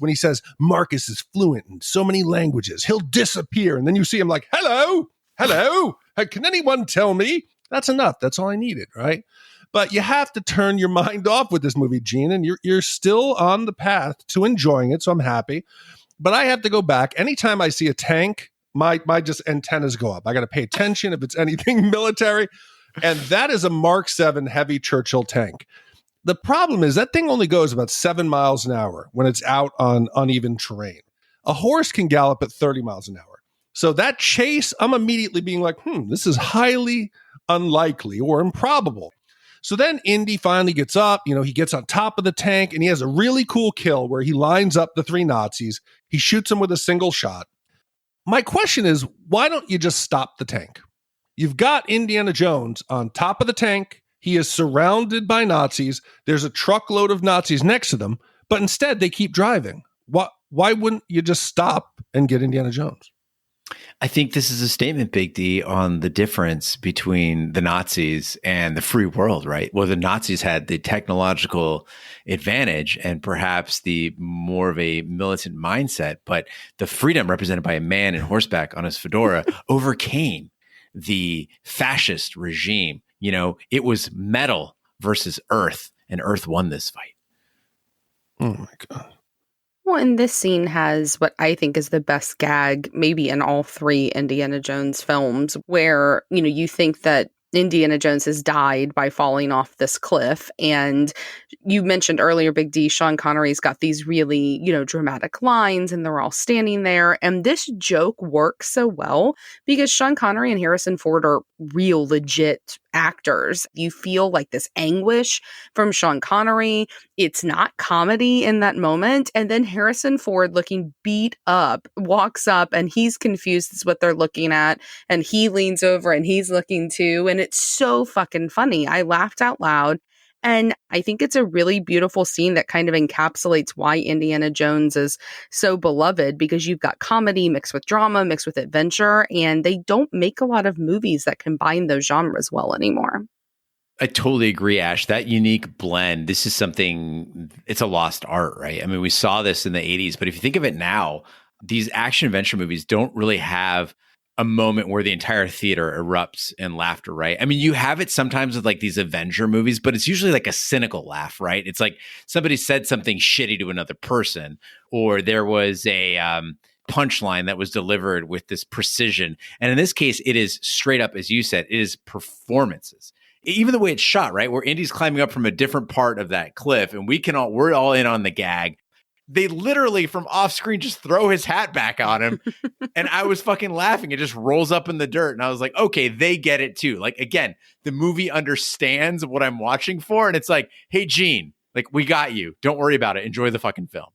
he says Marcus is fluent in so many languages, he'll disappear. And then you see him like, hello, can anyone tell me? That's enough. That's all I needed, right? But you have to turn your mind off with this movie, Gene, and you're still on the path to enjoying it, so I'm happy. But I have to go back. Anytime I see a tank, my just antennas go up. I got to pay attention if it's anything military. And that is a Mark 7 heavy Churchill tank. The problem is that thing only goes about 7 miles an hour when it's out on uneven terrain. A horse can gallop at 30 miles an hour. So that chase, I'm immediately being like, this is highly unlikely or improbable. So then Indy finally gets up, he gets on top of the tank and he has a really cool kill where he lines up the 3 Nazis. He shoots them with a single shot. My question is, why don't you just stop the tank? You've got Indiana Jones on top of the tank. He is surrounded by Nazis. There's a truckload of Nazis next to them, but instead they keep driving. Why wouldn't you just stop and get Indiana Jones? I think this is a statement, Big D, on the difference between the Nazis and the free world, right? Well, the Nazis had the technological advantage and perhaps the more of a militant mindset, but the freedom represented by a man in horseback on his fedora overcame the fascist regime. It was metal versus earth, and earth won this fight. Oh my God. Well, and this scene has what I think is the best gag, maybe in all 3 Indiana Jones films, where, you think that Indiana Jones has died by falling off this cliff. And you mentioned earlier, Big D, Sean Connery's got these really, dramatic lines and they're all standing there. And this joke works so well because Sean Connery and Harrison Ford are real legit actors. You feel like this anguish from Sean Connery. It's not comedy in that moment. And then Harrison Ford, looking beat up, walks up and he's confused as what they're looking at. And he leans over and he's looking too. And it's so fucking funny. I laughed out loud. And I think it's a really beautiful scene that kind of encapsulates why Indiana Jones is so beloved, because you've got comedy mixed with drama, mixed with adventure, and they don't make a lot of movies that combine those genres well anymore. I totally agree, Ash. That unique blend, this is something, it's a lost art, right? I mean, we saw this in the 80s, but if you think of it now, these action adventure movies don't really have a moment where the entire theater erupts in laughter, right? I mean, you have it sometimes with like these Avenger movies, but it's usually like a cynical laugh, right? It's like somebody said something shitty to another person, or there was a punchline that was delivered with this precision. And in this case, it is straight up, as you said, it is performances. Even the way it's shot, right? Where Indy's climbing up from a different part of that cliff and we're all in on the gag. They literally from off screen just throw his hat back on him. And I was fucking laughing. It just rolls up in the dirt. And I was like, okay, they get it too. Like, again, the movie understands what I'm watching for. And it's like, hey, Gene, like, we got you. Don't worry about it. Enjoy the fucking film.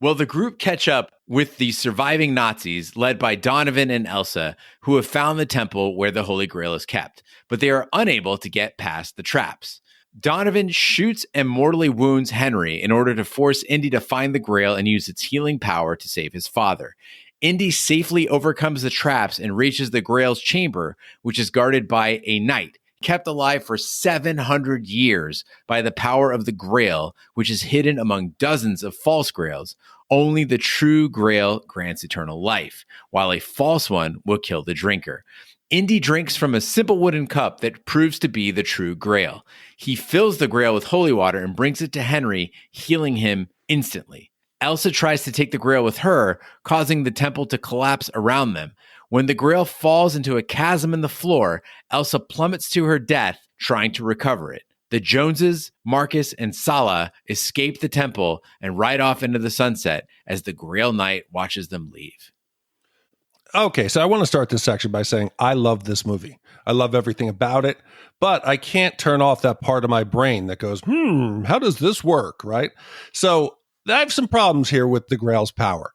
Well, the group catch up with the surviving Nazis led by Donovan and Elsa, who have found the temple where the Holy Grail is kept, but they are unable to get past the traps. Donovan shoots and mortally wounds Henry in order to force Indy to find the Grail and use its healing power to save his father. Indy safely overcomes the traps and reaches the Grail's chamber, which is guarded by a knight, kept alive for 700 years by the power of the Grail, which is hidden among dozens of false Grails. Only the true Grail grants eternal life, while a false one will kill the drinker. Indy drinks from a simple wooden cup that proves to be the true Grail. He fills the Grail with holy water and brings it to Henry, healing him instantly. Elsa tries to take the Grail with her, causing the temple to collapse around them. When the Grail falls into a chasm in the floor, Elsa plummets to her death trying to recover it. The Joneses, Marcus, and Sala escape the temple and ride off into the sunset as the Grail Knight watches them leave. Okay, so I want to start this section by saying I love this movie. I love everything about it, but I can't turn off that part of my brain that goes, how does this work, right? So I have some problems here with the Grail's power.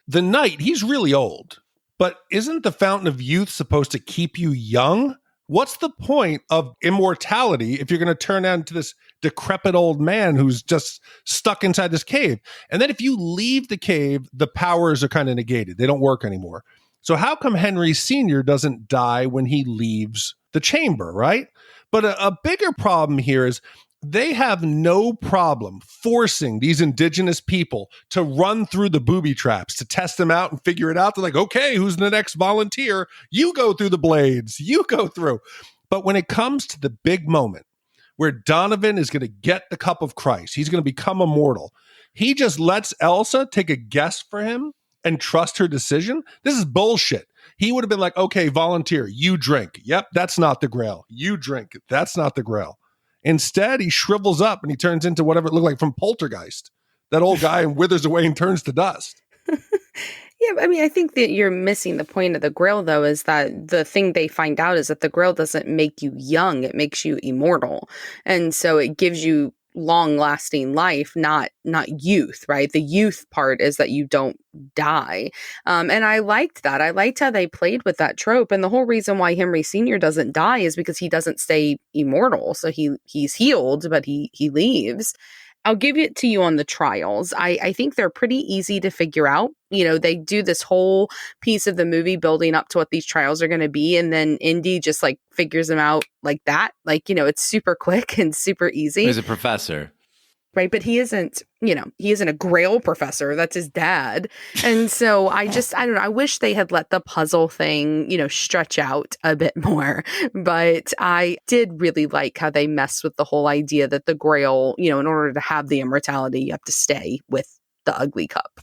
The knight, he's really old, but isn't the Fountain of Youth supposed to keep you young? What's the point of immortality if you're going to turn out into this decrepit old man who's just stuck inside this cave? And then if you leave the cave, the powers are kind of negated. They don't work anymore. So how come Henry Sr. doesn't die when he leaves the chamber, right? But a bigger problem here is they have no problem forcing these indigenous people to run through the booby traps to test them out and figure it out. They're like, okay, who's the next volunteer? You go through the blades. You go through. But when it comes to the big moment where Donovan is going to get the cup of Christ, he's going to become immortal. He just lets Elsa take a guess for him and trust her decision. This is bullshit. He would have been like, okay, volunteer, you drink. Yep, that's not the Grail. You drink. That's not the Grail. Instead, he shrivels up and he turns into whatever it looked like from Poltergeist. That old guy and withers away and turns to dust. Yeah, I mean, I think that you're missing the point of the Grail, though, is that the thing they find out is that the Grail doesn't make you young. It makes you immortal. And so it gives you long-lasting life, not youth, right? The youth part is that you don't die. And I liked that. I liked how they played with that trope. And the whole reason why Henry Sr. doesn't die is because he doesn't stay immortal. So he's healed, but he leaves. I'll give it to you on the trials. I think they're pretty easy to figure out. You know, they do this whole piece of the movie building up to what these trials are going to be. And then Indy just like figures them out like that. Like, you know, it's super quick and super easy. He's a professor. Right. But he isn't a Grail professor. That's his dad. And so I don't know. I wish they had let the puzzle thing, stretch out a bit more. But I did really like how they messed with the whole idea that the Grail, in order to have the immortality, you have to stay with the ugly cup.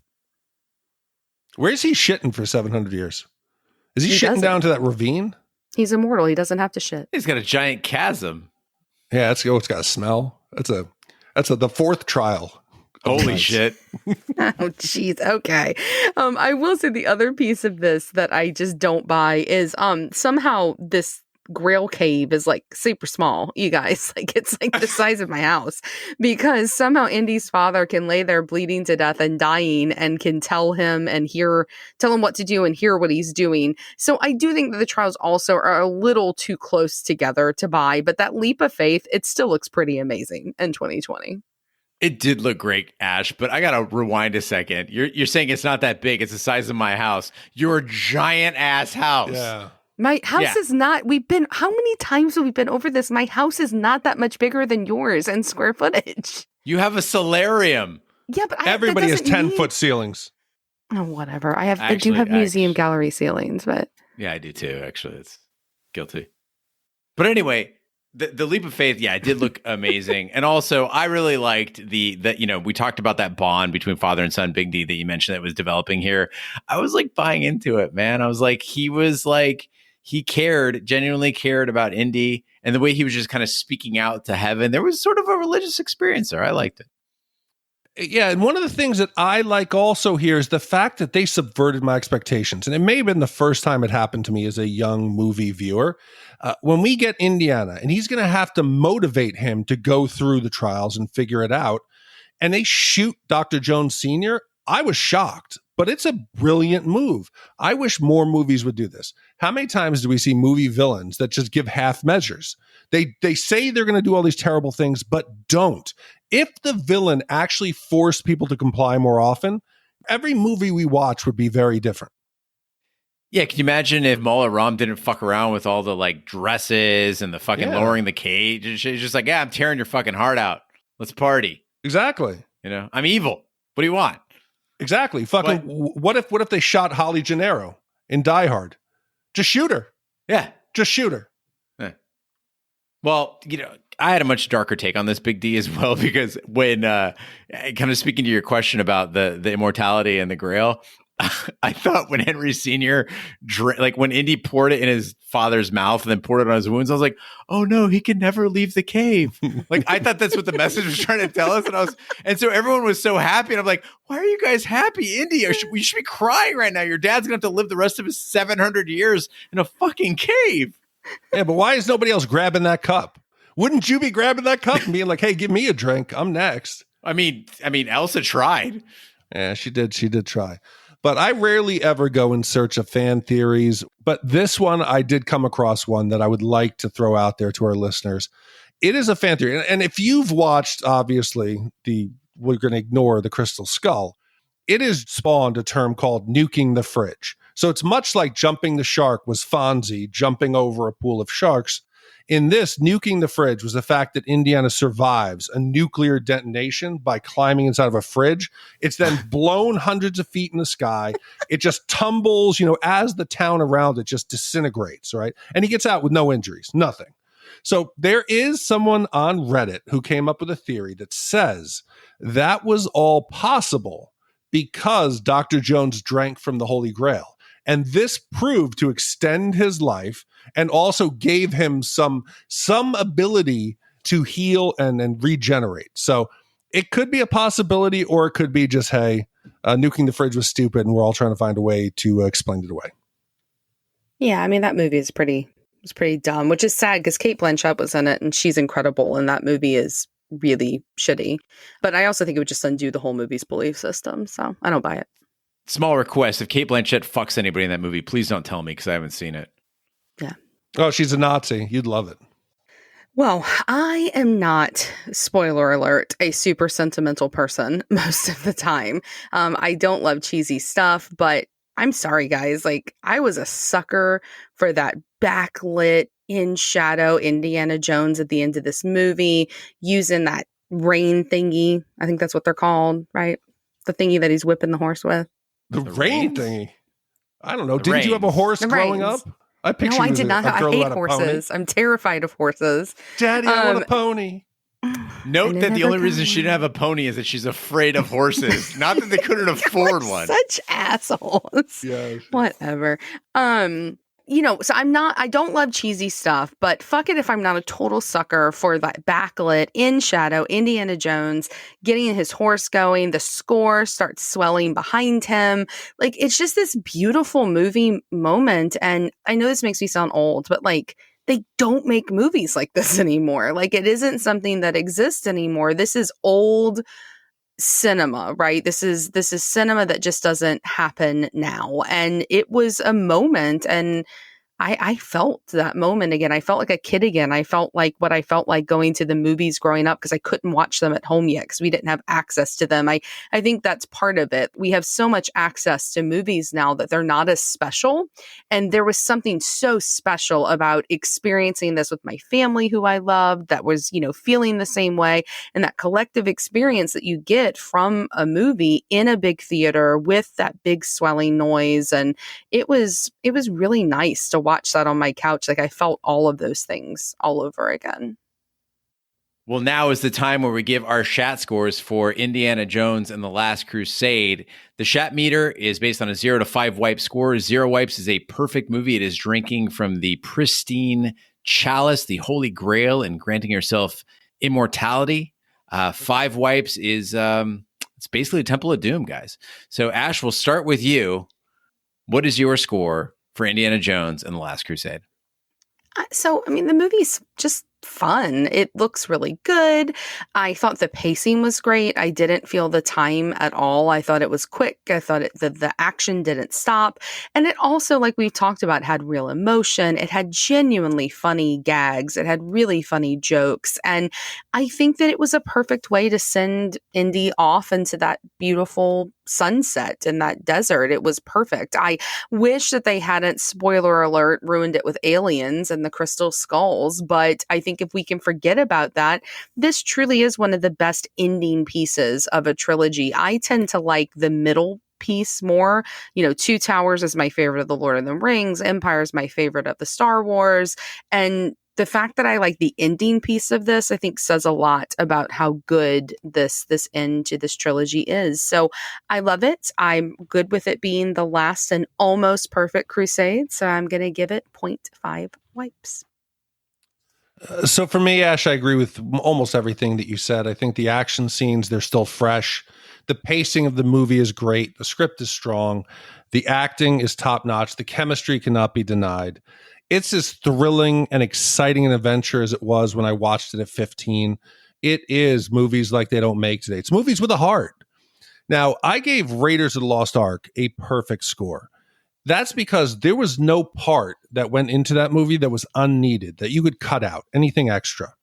Where is he shitting for 700 years? Is he shitting down to that ravine? He's immortal. He doesn't have to shit. He's got a giant chasm. Yeah, it's got a smell. That's the fourth trial. Holy shit. Oh, geez. Okay. I will say the other piece of this that I just don't buy is somehow this Grail cave is like super small, you guys. Like it's like the size of my house, because somehow Indy's father can lay there bleeding to death and dying and can tell him what to do and hear what he's doing. So I do think that the trials also are a little too close together to buy, but that leap of faith, it still looks pretty amazing in 2020. It did look great, Ash, but I gotta rewind a second. You're saying it's not that big. It's the size of my house. Your giant ass house. Yeah. My house is not, how many times have we been over this? My house is not that much bigger than yours in square footage. You have a solarium. Yeah, but everybody has 10-foot ceilings. Oh, whatever. I do have museum gallery ceilings, but. Yeah, I do too, actually. It's guilty. But anyway, the leap of faith, it did look amazing. And also, I really liked we talked about that bond between father and son, Big D, that you mentioned that was developing here. I was like buying into it, man. I was like, he genuinely cared about Indy, and the way he was just kind of speaking out to heaven. There was sort of a religious experience there. I liked it. Yeah, and one of the things that I like also here is the fact that they subverted my expectations. And it may have been the first time it happened to me as a young movie viewer. When we get Indiana, and he's going to have to motivate him to go through the trials and figure it out, and they shoot Dr. Jones Sr., I was shocked, but it's a brilliant move. I wish more movies would do this. How many times do we see movie villains that just give half measures? They say they're going to do all these terrible things, but don't. If the villain actually forced people to comply more often, every movie we watch would be very different. Yeah, can you imagine if Mola Ram didn't fuck around with all the like dresses and the fucking lowering the cage? It's just like, I'm tearing your fucking heart out. Let's party. Exactly. I'm evil. What do you want? Exactly. Fucking. What if they shot Holly Gennaro in Die Hard? Just shoot her. Yeah. Just shoot her. Yeah. Well, I had a much darker take on this, Big D, as well, because when kind of speaking to your question about the immortality and the Grail, I thought when Henry Sr. Like when Indy poured it in his father's mouth and then poured it on his wounds, I was like, oh no, he can never leave the cave. Like I thought that's what the message was trying to tell us. And so everyone was so happy. And I'm like, why are you guys happy? Indy, we should be crying right now. Your dad's going to have to live the rest of his 700 years in a fucking cave. Yeah, but why is nobody else grabbing that cup? Wouldn't you be grabbing that cup and being like, hey, give me a drink. I'm next. I mean, Elsa tried. Yeah, she did. She did try. But I rarely ever go in search of fan theories. But this one, I did come across one that I would like to throw out there to our listeners. It is a fan theory. And if you've watched, obviously, we're going to ignore the Crystal Skull. It has spawned a term called nuking the fridge. So it's much like jumping the shark was Fonzie jumping over a pool of sharks. In this, nuking the fridge was the fact that Indiana survives a nuclear detonation by climbing inside of a fridge. It's then blown hundreds of feet in the sky. It just tumbles, as the town around it just disintegrates, right? And he gets out with no injuries, nothing. So there is someone on Reddit who came up with a theory that says that was all possible because Dr. Jones drank from the Holy Grail. And this proved to extend his life and also gave him some ability to heal and regenerate. So it could be a possibility, or it could be just, hey, nuking the fridge was stupid and we're all trying to find a way to explain it away. Yeah, I mean, that movie is pretty dumb, which is sad because Cate Blanchett was in it and she's incredible. And that movie is really shitty. But I also think it would just undo the whole movie's belief system. So I don't buy it. Small request. If Cate Blanchett fucks anybody in that movie, please don't tell me because I haven't seen it. Yeah. Oh, she's a Nazi. You'd love it. Well, I am not, spoiler alert, a super sentimental person most of the time. I don't love cheesy stuff, but I'm sorry, guys. Like, I was a sucker for that backlit in shadow Indiana Jones at the end of this movie using that rain thingy. I think that's what they're called, right? The thingy that he's whipping the horse with. The rain thingy? I don't know. The Didn't reins. you have a horse growing up? I picture I did not. I hate horses. I'm terrified of horses. Daddy, I want a pony. Note that the only reason she didn't have a pony is that she's afraid of horses. Not that they couldn't afford one. Such assholes. Yes. Whatever. So I don't love cheesy stuff, but fuck it if I'm not a total sucker for that backlit in shadow Indiana Jones getting his horse going. The score starts swelling behind him. Like, it's just this beautiful movie moment. And I know this makes me sound old, but like, they don't make movies like this anymore. Like, it isn't something that exists anymore. This is old cinema, right? This is cinema that just doesn't happen now. And it was a moment, and I felt that moment again. I felt like a kid again. I felt like what I felt like going to the movies growing up because I couldn't watch them at home yet because we didn't have access to them. I think that's part of it. We have so much access to movies now that they're not as special. And there was something so special about experiencing this with my family who I loved that was, feeling the same way. And that collective experience that you get from a movie in a big theater with that big swelling noise. And it was really nice to watch that on my couch. Like, I felt all of those things all over again. Well, now is the time where we give our Shat scores for Indiana Jones and the Last Crusade. The Shat meter is based on a 0 to 5 wipe score. 0 wipes is a perfect movie. It is drinking from the pristine chalice, the Holy Grail, and granting yourself immortality. 5 wipes is it's basically a Temple of Doom, guys. So Ash, we'll start with you. What is your score for Indiana Jones and the Last Crusade? The movie's just fun. It looks really good. I thought the pacing was great. I didn't feel the time at all. I thought it was quick. I thought the action didn't stop. And it also, like we've talked about, had real emotion. It had genuinely funny gags. It had really funny jokes. And I think that it was a perfect way to send Indy off into that beautiful sunset in that desert. It was perfect. I wish that they hadn't, spoiler alert, ruined it with aliens and the crystal skulls. But I think if we can forget about that, this truly is one of the best ending pieces of a trilogy. I tend to like the middle piece more. Two Towers is my favorite of the Lord of the Rings. Empire is my favorite of the Star Wars. And the fact that I like the ending piece of this, I think says a lot about how good this end to this trilogy is. So I love it. I'm good with it being the last and almost perfect Crusade. So I'm going to give it 0.5 wipes. So for me, Ash, I agree with almost everything that you said. I think the action scenes, they're still fresh. The pacing of the movie is great. The script is strong. The acting is top notch. The chemistry cannot be denied. It's as thrilling and exciting an adventure as it was when I watched it at 15. It is movies like they don't make today. It's movies with a heart. Now, I gave Raiders of the Lost Ark a perfect score. That's because there was no part that went into that movie that was unneeded, that you could cut out, anything extra.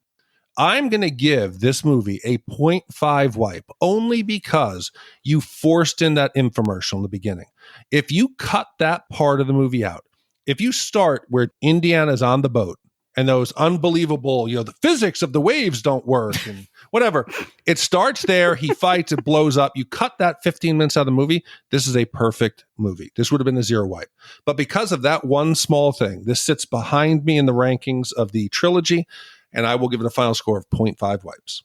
I'm going to give this movie a 0.5 wipe only because you forced in that infomercial in the beginning. If you cut that part of the movie out, if you start where Indiana's on the boat and those unbelievable, the physics of the waves don't work and whatever, it starts there, he fights, it blows up. You cut that 15 minutes out of the movie, this is a perfect movie. This would have been a 0 wipe. But because of that one small thing, this sits behind me in the rankings of the trilogy, and I will give it a final score of 0.5 wipes.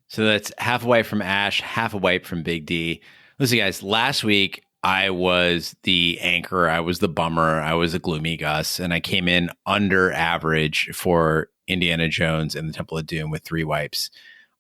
So that's half a wipe from Ash, half a wipe from Big D. Listen, guys, last week I was the anchor, I was the bummer, I was a gloomy Gus, and I came in under average for Indiana Jones and the Temple of Doom with 3 wipes.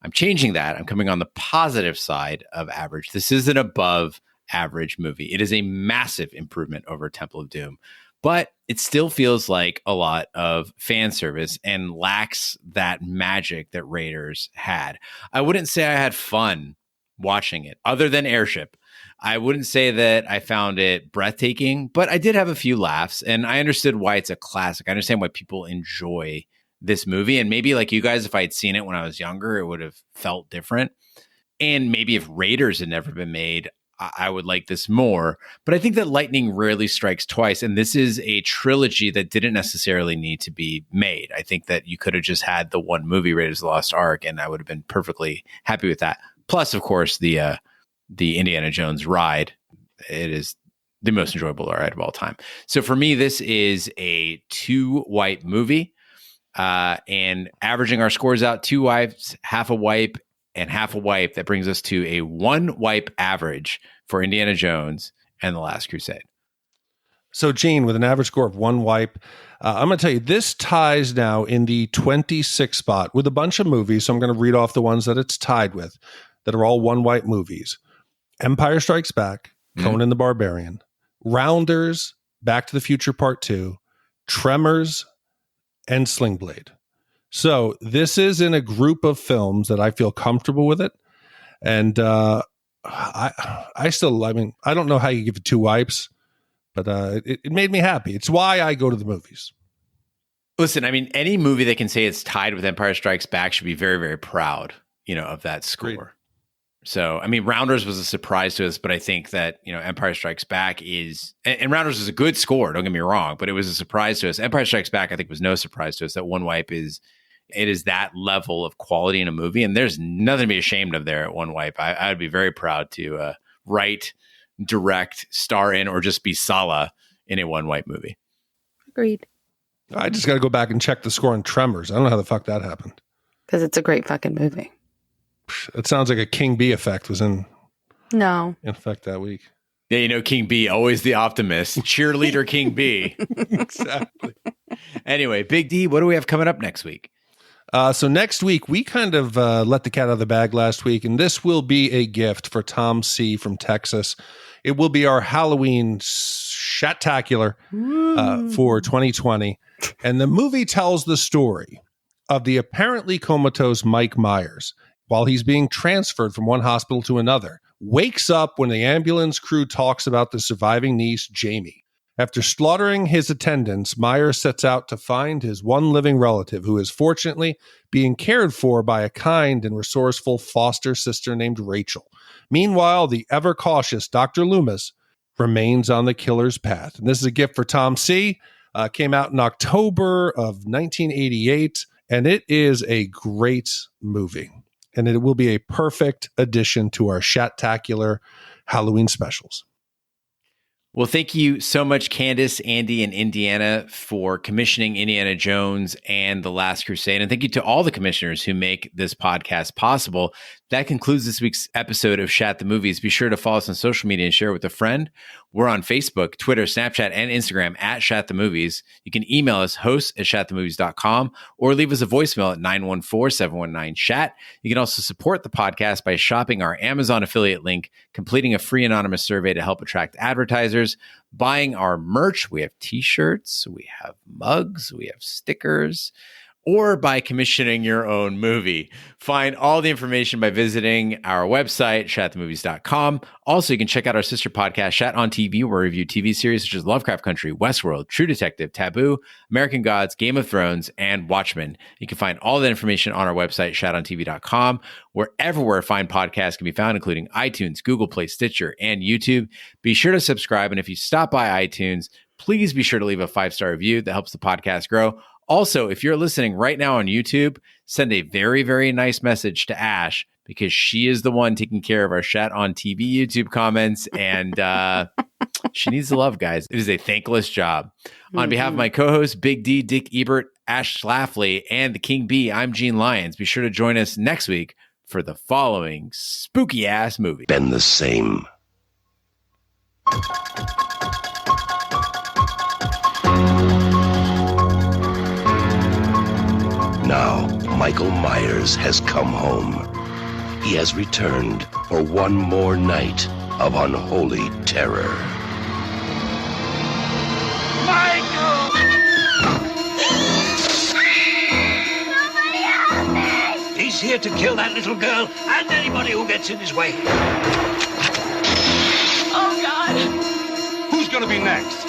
I'm changing that. I'm coming on the positive side of average. This is an above average movie. It is a massive improvement over Temple of Doom, but it still feels like a lot of fan service and lacks that magic that Raiders had. I wouldn't say I had fun watching it other than Airship. I wouldn't say that I found it breathtaking, but I did have a few laughs, and I understood why it's a classic. I understand why people enjoy this movie. And maybe like you guys, if I had seen it when I was younger, it would have felt different. And maybe if Raiders had never been made, I would like this more. But I think that lightning rarely strikes twice. And this is a trilogy that didn't necessarily need to be made. I think that you could have just had the one movie, Raiders of the Lost Ark, and I would have been perfectly happy with that. Plus, of course, the Indiana Jones ride. It is the most enjoyable ride of all time. So for me, this is a 2 wipe movie. And averaging our scores out, 2 wipes, half a wipe, and half a wipe. That brings us to a 1 wipe average for Indiana Jones and the Last Crusade. So, Gene, with an average score of 1 wipe, I'm going to tell you, this ties now in the 26th spot with a bunch of movies. So I'm going to read off the ones that it's tied with that are all 1 wipe movies. Empire Strikes Back, Conan the Barbarian, Rounders, Back to the Future Part 2, Tremors, and Sling Blade. So this is in a group of films that I feel comfortable with it. And I don't know how you give it 2 wipes, but it made me happy. It's why I go to the movies. Listen, I mean, any movie that can say it's tied with Empire Strikes Back should be very, very proud, of that score. Great. So, I mean, Rounders was a surprise to us, but I think that, Empire Strikes Back is, and Rounders is a good score, don't get me wrong, but it was a surprise to us. Empire Strikes Back, I think, was no surprise to us. That 1 wipe is that level of quality in a movie, and there's nothing to be ashamed of there at 1 wipe. I would be very proud to write, direct, star in, or just be Sala in a 1 wipe movie. Agreed. I just got to go back and check the score on Tremors. I don't know how the fuck that happened. Because it's a great fucking movie. It sounds like a King B effect was in effect that week. Yeah, King B, always the optimist. Cheerleader King B. Exactly. Anyway, Big D, what do we have coming up next week? So next week, we kind of let the cat out of the bag last week, and this will be a gift for Tom C. from Texas. It will be our Halloween Shatacular for 2020. And the movie tells the story of the apparently comatose Mike Myers while he's being transferred from one hospital to another. Wakes up when the ambulance crew talks about the surviving niece, Jamie. After slaughtering his attendants, Myers sets out to find his one living relative, who is fortunately being cared for by a kind and resourceful foster sister named Rachel. Meanwhile, the ever-cautious Dr. Loomis remains on the killer's path. And this is a gift for Tom C. Came out in October of 1988, and it is a great movie. And it will be a perfect addition to our Shatacular Halloween specials. Well, thank you so much, Candace, Andy, and Indiana for commissioning Indiana Jones and The Last Crusade. And thank you to all the commissioners who make this podcast possible. That concludes this week's episode of Shat the Movies. Be sure to follow us on social media and share with a friend. We're on Facebook, Twitter, Snapchat, and Instagram at Shat the Movies. You can email us, hosts@shatthemovies.com, or leave us a voicemail at 914-719-SHAT. You can also support the podcast by shopping our Amazon affiliate link, completing a free anonymous survey to help attract advertisers, buying our merch. We have t-shirts, we have mugs, we have stickers, or by commissioning your own movie. Find all the information by visiting our website, shatthemovies.com. Also, you can check out our sister podcast, Shat on TV, where we review TV series such as Lovecraft Country, Westworld, True Detective, Taboo, American Gods, Game of Thrones, and Watchmen. You can find all that information on our website, shatontv.com, where fine podcasts can be found, including iTunes, Google Play, Stitcher, and YouTube. Be sure to subscribe, and if you stop by iTunes, please be sure to leave a 5-star review. That helps the podcast grow. Also, if you're listening right now on YouTube, send a very, very nice message to Ash, because she is the one taking care of our Shat on TV YouTube comments, and she needs the love, guys. It is a thankless job. On behalf of my co-hosts, Big D, Dick Ebert, Ash Schlafly, and the King Bee, I'm Gene Lyons. Be sure to join us next week for the following spooky-ass movie. Been the same. Now, Michael Myers has come home. He has returned for one more night of unholy terror. Michael! Somebody help me! He's here to kill that little girl and anybody who gets in his way. Oh, God! Who's gonna be next?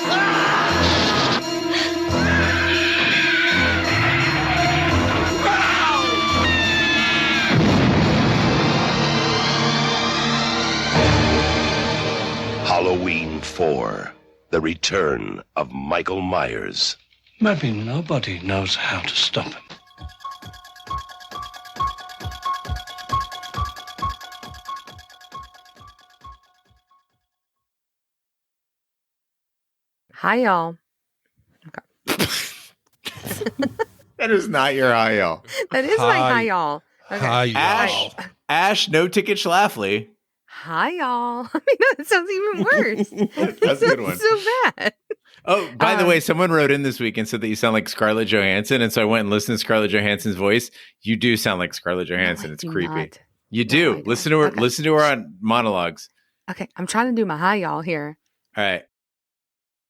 Halloween 4, The Return of Michael Myers. Maybe nobody knows how to stop him. Hi, y'all. That is not your hi, y'all. That is my hi, y'all. Okay. Hi, y'all. Ash, no ticket Schlafly. Hi, y'all. I mean, that sounds even worse. That's a good one. So bad. Oh, by the way, someone wrote in this week and said that you sound like Scarlett Johansson. And so I went and listened to Scarlett Johansson's voice. You do sound like Scarlett Johansson. No, it's creepy. Not. You do. No, listen to her. Okay. Listen to her on monologues. Okay, I'm trying to do my hi, y'all here. All right.